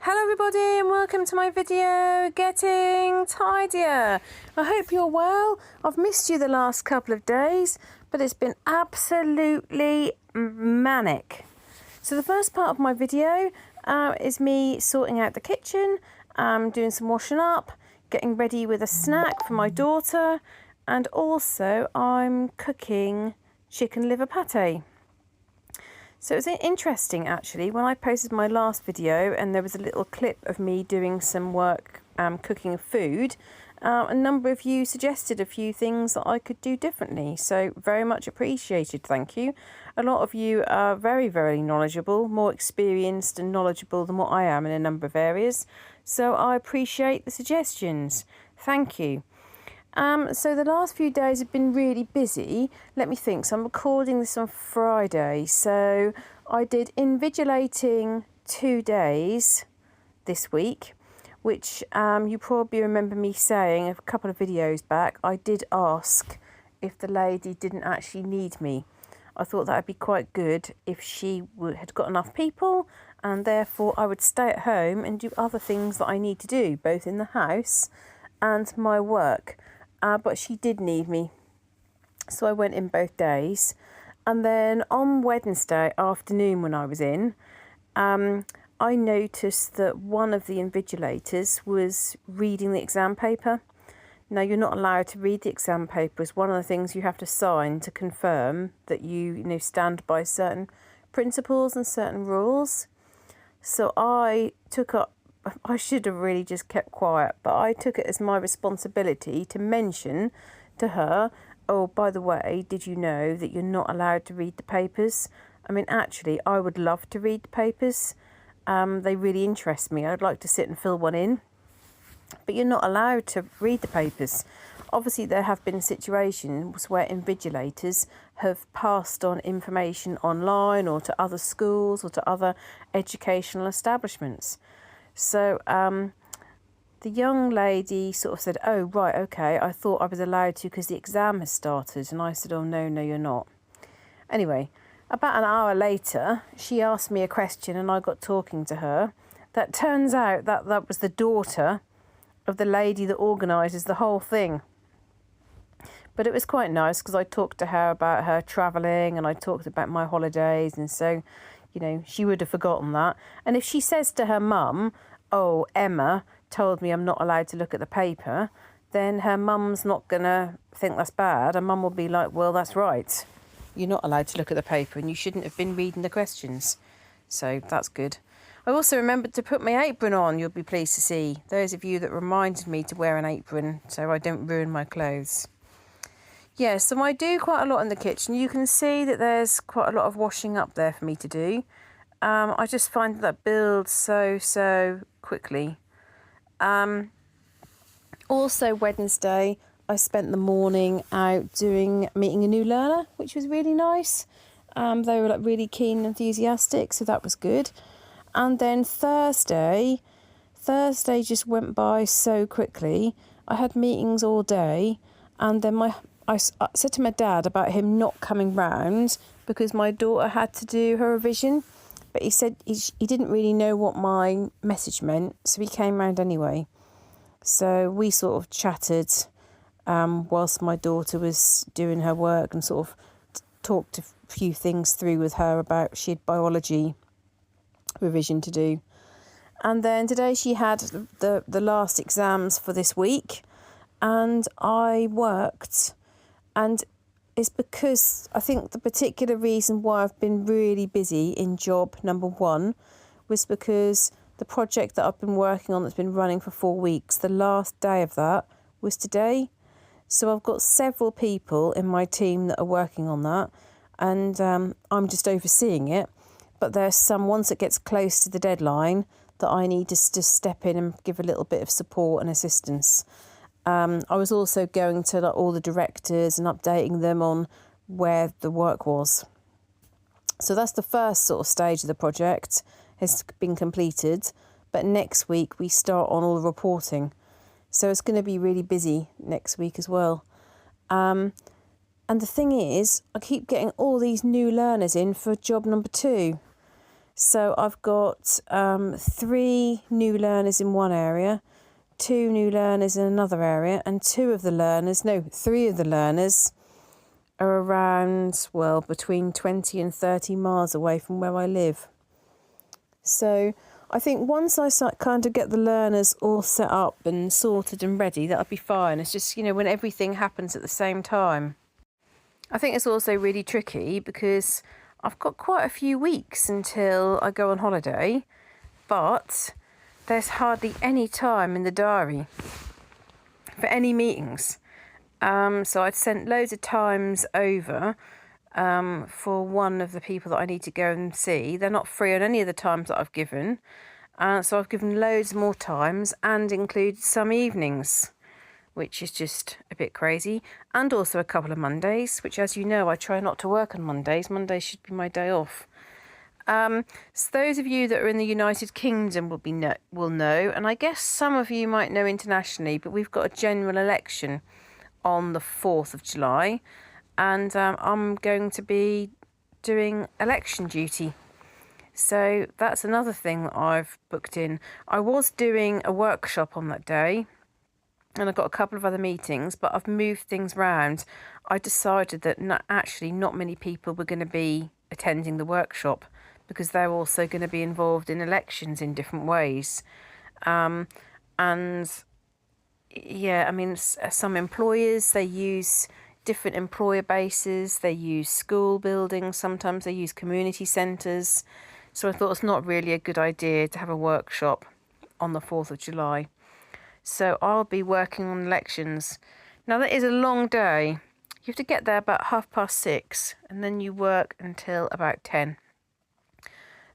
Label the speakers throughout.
Speaker 1: Hello everybody and welcome to my video, Getting Tidier. I hope you're well. I've missed you the last couple of days, but it's been absolutely manic. So the first part of my video is me sorting out the kitchen, doing some washing up, getting ready with a snack for my daughter, and also I'm cooking chicken liver pate. So it was interesting actually when I posted my last video and there was a little clip of me doing some work cooking food. A number of you suggested a few things that I could do differently, so very much appreciated, thank you. A lot of you are very, very knowledgeable, more experienced and knowledgeable than what I am in a number of areas, so I appreciate the suggestions. Thank you. So the last few days have been really busy. Let me think. So I'm recording this on Friday. So I did invigilating 2 days this week, which you probably remember me saying a couple of videos back. I did ask if the lady didn't actually need me. I thought that would be quite good if she had got enough people, and therefore I would stay at home and do other things that I need to do, both in the house and my work. But she did need me, so I went in both days. And then on Wednesday afternoon when I was in, I noticed that one of the invigilators was reading the exam paper. Now, you're not allowed to read the exam paper. It's one of the things you have to sign to confirm that you stand by certain principles and certain rules. So I should have really just kept quiet, but I took it as my responsibility to mention to her, oh, by the way, did you know that you're not allowed to read the papers? I mean, actually, I would love to read the papers. They really interest me. I'd like to sit and fill one in, but you're not allowed to read the papers. Obviously, there have been situations where invigilators have passed on information online or to other schools or to other educational establishments. So the young lady sort of said, oh, right, okay, I thought I was allowed to because the exam has started. And I said, oh, no, you're not. Anyway, about an hour later, she asked me a question and I got talking to her. That turns out that was the daughter of the lady that organises the whole thing. But it was quite nice because I talked to her about her travelling and I talked about my holidays, and so she would have forgotten that. And if she says to her mum, oh, Emma told me I'm not allowed to look at the paper, then her mum's not going to think that's bad. Her mum will be like, well, that's right. You're not allowed to look at the paper and you shouldn't have been reading the questions. So that's good. I also remembered to put my apron on, you'll be pleased to see. Those of you that reminded me to wear an apron so I don't ruin my clothes. Yeah, so I do quite a lot in the kitchen. You can see that there's quite a lot of washing up there for me to do. I just find that builds so quickly. Also Wednesday, I spent the morning out meeting a new learner, which was really nice. They were really keen and enthusiastic, so that was good. And then Thursday just went by so quickly. I had meetings all day, and then I said to my dad about him not coming round because my daughter had to do her revision, but he said he didn't really know what my message meant, so he came round anyway. So we sort of chatted whilst my daughter was doing her work and sort of talked a few things through with her about she had biology revision to do. And then today she had the last exams for this week, and I worked. And it's because I think the particular reason why I've been really busy in job number one was because the project that I've been working on that's been running for 4 weeks, the last day of that was today. So I've got several people in my team that are working on that, and I'm just overseeing it. But there's some, once it gets close to the deadline, that I need to just step in and give a little bit of support and assistance. I was also going to all the directors and updating them on where the work was. So that's the first sort of stage of the project has been completed. But next week we start on all the reporting. So it's going to be really busy next week as well. And the thing is, I keep getting all these new learners in for job number 2. So I've got 3 new learners in one area, 2 new learners in another area, and 3 of the learners are around, well, between 20 and 30 miles away from where I live. So I think once I kind of get the learners all set up and sorted and ready, that'll be fine. It's just, when everything happens at the same time. I think it's also really tricky because I've got quite a few weeks until I go on holiday, but there's hardly any time in the diary for any meetings. So I'd sent loads of times over for one of the people that I need to go and see. They're not free on any of the times that I've given. So I've given loads more times and included some evenings, which is just a bit crazy. And also a couple of Mondays, which, as you know, I try not to work on Mondays. Mondays should be my day off. So those of you that are in the United Kingdom will know, and I guess some of you might know internationally, but we've got a general election on the 4th of July, and I'm going to be doing election duty. So that's another thing that I've booked in. I was doing a workshop on that day, and I've got a couple of other meetings, but I've moved things around. I decided that not many people were going to be attending the workshop because they're also going to be involved in elections in different ways. And yeah, I mean, some employers, they use different employer bases, they use school buildings, sometimes they use community centres. So I thought it's not really a good idea to have a workshop on the 4th of July. So I'll be working on elections. Now that is a long day. You have to get there about 6:30 and then you work until about 10.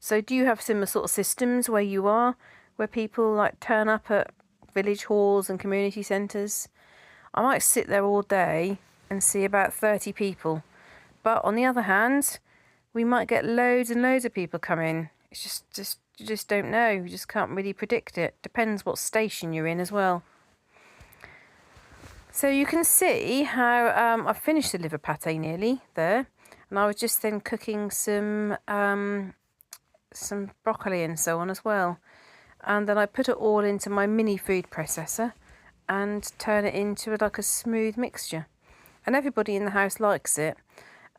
Speaker 1: So do you have similar sort of systems where you are, where people like turn up at village halls and community centres? I might sit there all day and see about 30 people. But on the other hand, we might get loads and loads of people come in. It's just you just don't know. You just can't really predict it. Depends what station you're in as well. So you can see how I've finished the liver pate nearly there. And I was just then cooking some broccoli and so on as well. And then I put it all into my mini food processor and turn it into like a smooth mixture. And everybody in the house likes it.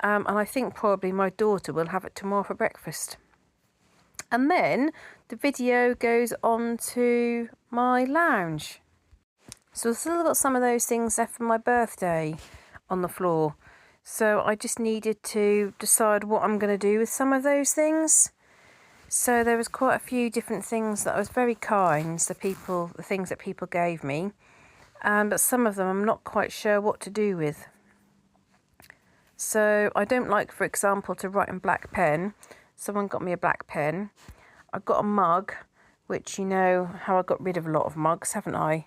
Speaker 1: And I think probably my daughter will have it tomorrow for breakfast. And then the video goes on to my lounge. So I've still got some of those things left from my birthday on the floor. So I just needed to decide what I'm going to do with some of those things. So there was quite a few different things that I was very kind, the things that people gave me. But some of them I'm not quite sure what to do with. So I don't like, for example, to write in black pen. Someone got me a black pen. I got a mug, which you know how I got rid of a lot of mugs, haven't I?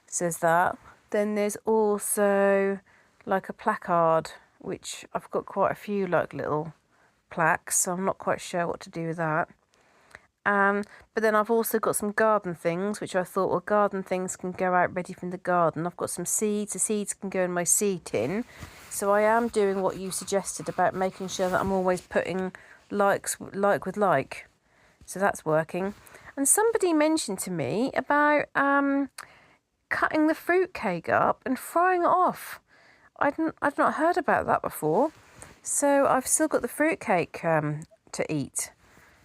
Speaker 1: It says that. Then there's also like a placard, which I've got quite a few like little plaques, so I'm not quite sure what to do with that. But then I've also got some garden things, which I thought, well, garden things can go out ready from the garden. I've got some seeds. The seeds can go in my seed tin. So I am doing what you suggested about making sure that I'm always putting like with like. So that's working. And somebody mentioned to me about cutting the fruitcake up and frying it off. I've not heard about that before. So I've still got the fruitcake to eat.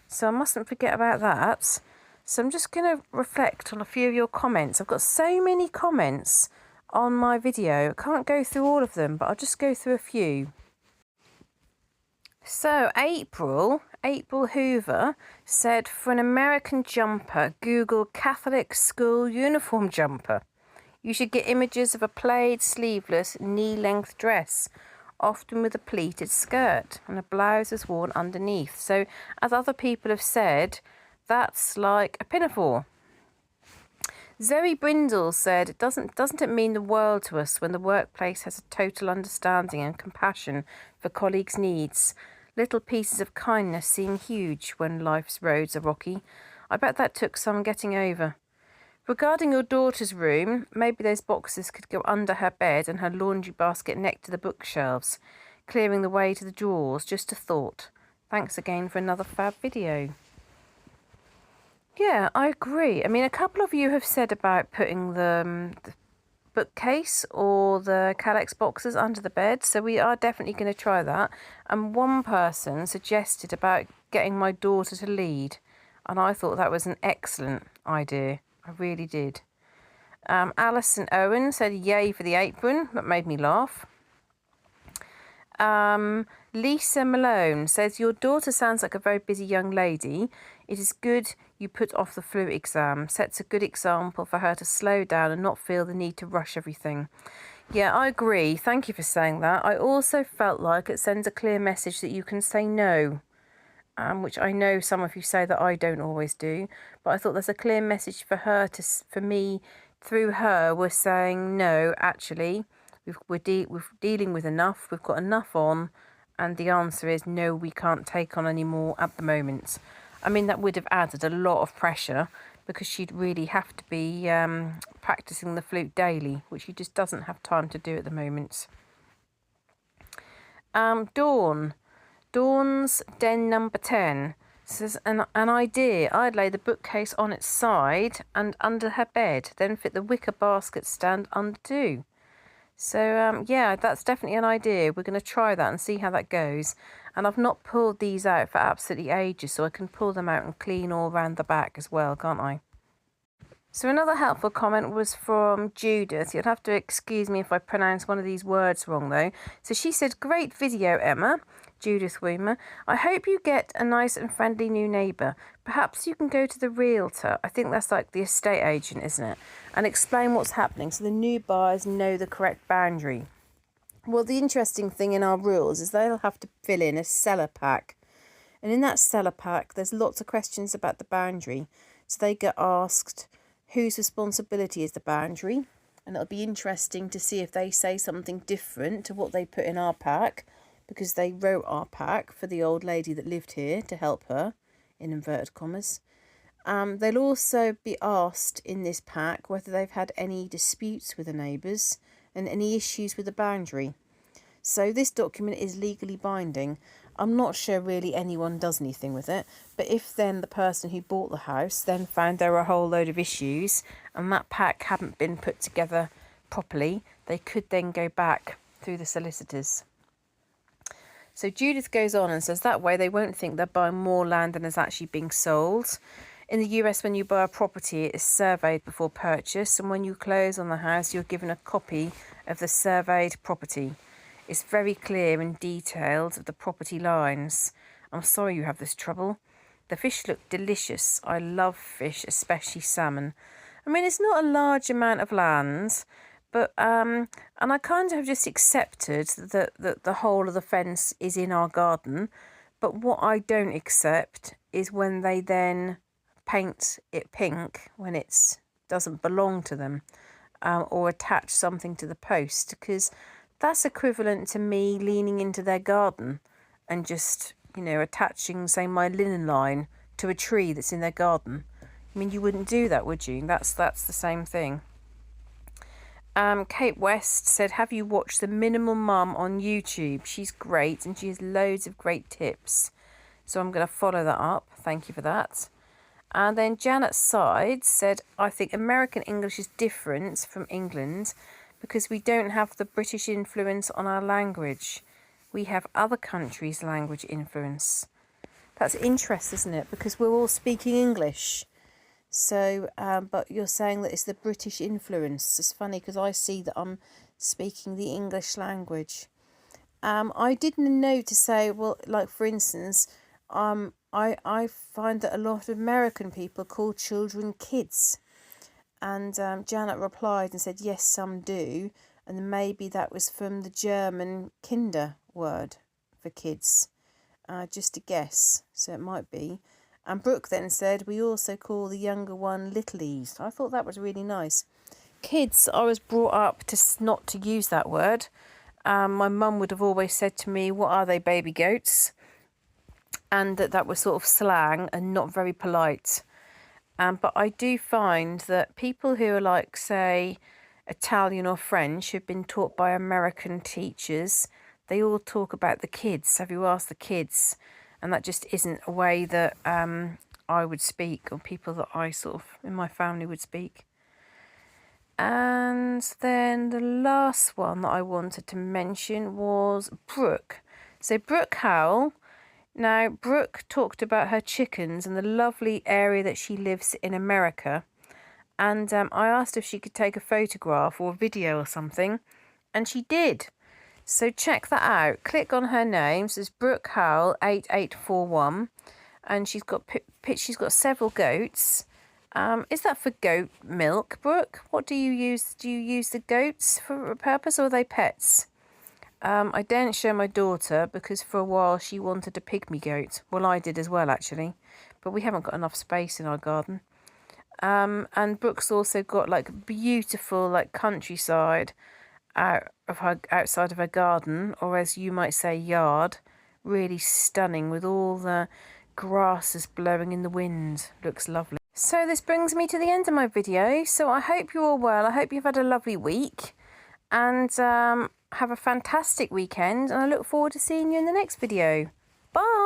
Speaker 1: So I mustn't forget about that. So I'm just going to reflect on a few of your comments. I've got so many comments on my video. I can't go through all of them, but I'll just go through a few. So April Hoover said, for an American jumper, Google Catholic school uniform jumper. You should get images of a plaid, sleeveless, knee-length dress, often with a pleated skirt, and a blouse is worn underneath. So, as other people have said, that's like a pinafore. Zoe Brindle said, doesn't it mean the world to us when the workplace has a total understanding and compassion for colleagues' needs? Little pieces of kindness seem huge when life's roads are rocky. I bet that took some getting over. Regarding your daughter's room, maybe those boxes could go under her bed and her laundry basket next to the bookshelves, clearing the way to the drawers. Just a thought. Thanks again for another fab video. Yeah, I agree. I mean, a couple of you have said about putting the bookcase or the Calyx boxes under the bed, so we are definitely going to try that. And one person suggested about getting my daughter to lead, and I thought that was an excellent idea. I really did. Alison Owen said yay for the apron. That made me laugh. Lisa Malone says, your daughter sounds like a very busy young lady. It is good you put off the flu exam. Sets a good example for her to slow down and not feel the need to rush everything. Yeah, I agree. Thank you for saying that. I also felt like it sends a clear message that you can say no, which I know some of you say that I don't always do. But I thought there's a clear message for her for me, through her, we're saying no, actually. We're dealing with enough. We've got enough on, and the answer is no. We can't take on any more at the moment. I mean, that would have added a lot of pressure because she'd really have to be practicing the flute daily, which she just doesn't have time to do at the moment. Dawn's Den number 10 says an idea. I'd lay the bookcase on its side and under her bed, then fit the wicker basket stand under too. So, yeah, that's definitely an idea. We're going to try that and see how that goes. And I've not pulled these out for absolutely ages, so I can pull them out and clean all around the back as well, can't I? So another helpful comment was from Judith. You'll have to excuse me if I pronounce one of these words wrong, though. So she said, great video, Emma. Judith Weimer. I hope you get a nice and friendly new neighbour. Perhaps you can go to the realtor. I think that's like the estate agent, isn't it? And explain what's happening so the new buyers know the correct boundary. Well, the interesting thing in our rules is they'll have to fill in a seller pack. And in that seller pack, there's lots of questions about the boundary. So they get asked whose responsibility is the boundary. And it'll be interesting to see if they say something different to what they put in our pack, because they wrote our pack for the old lady that lived here to help her, in inverted commas. They'll also be asked in this pack whether they've had any disputes with the neighbours and any issues with the boundary. So this document is legally binding. I'm not sure really anyone does anything with it, but if then the person who bought the house then found there were a whole load of issues and that pack hadn't been put together properly, they could then go back through the solicitors. So Judith goes on and says that way they won't think they're buying more land than is actually being sold. In the US, when you buy a property, it is surveyed before purchase, and when you close on the house, you're given a copy of the surveyed property. It's very clear and detailed of the property lines. I'm sorry you have this trouble. The fish look delicious. I love fish, especially salmon. I mean, it's not a large amount of land, but and I kind of just accepted that the whole of the fence is in our garden. But what I don't accept is when they then paint it pink when it doesn't belong to them, or attach something to the post, because that's equivalent to me leaning into their garden and just, attaching, say, my linen line to a tree that's in their garden. I mean, you wouldn't do that, would you? That's the same thing. Kate West said, have you watched The Minimal Mum on YouTube? She's great and she has loads of great tips. So I'm going to follow that up. Thank you for that. And then Janet Sides said, I think American English is different from England because we don't have the British influence on our language. We have other countries' language influence. That's interesting, isn't it? Because we're all speaking English. So, but you're saying that it's the British influence. It's funny because I see that I'm speaking the English language. I didn't know to say, well, like for instance, I find that a lot of American people call children kids. And Janet replied and said, yes, some do. And maybe that was from the German Kinder word for kids. Just a guess. So it might be. And Brooke then said, we also call the younger one littlies. I thought that was really nice. Kids, I was brought up to not to use that word. My mum would have always said to me, what are they, baby goats? And that was sort of slang and not very polite. But I do find that people who are like, say, Italian or French, who've been taught by American teachers, they all talk about the kids. Have you asked the kids? And that just isn't a way that I would speak, or people that I sort of in my family would speak. And then the last one that I wanted to mention was Brooke. So Brooke Howell. Now, Brooke talked about her chickens and the lovely area that she lives in America. And I asked if she could take a photograph or a video or something, and she did. So check that out. Click on her name. So it's Brooke Howell 8841, and she's got several goats. Is that for goat milk, Brooke? What do you use? Do you use the goats for a purpose, or are they pets? I daren't show my daughter because for a while she wanted a pygmy goat. Well, I did as well, actually, but we haven't got enough space in our garden. And Brooke's also got like beautiful like countryside outside of her garden, or as you might say, yard. Really stunning with all the grasses blowing in the wind. Looks lovely. So this brings me to the end of my video. So I hope you're all well. I hope you've had a lovely week, and have a fantastic weekend, and I look forward to seeing you in the next video. Bye!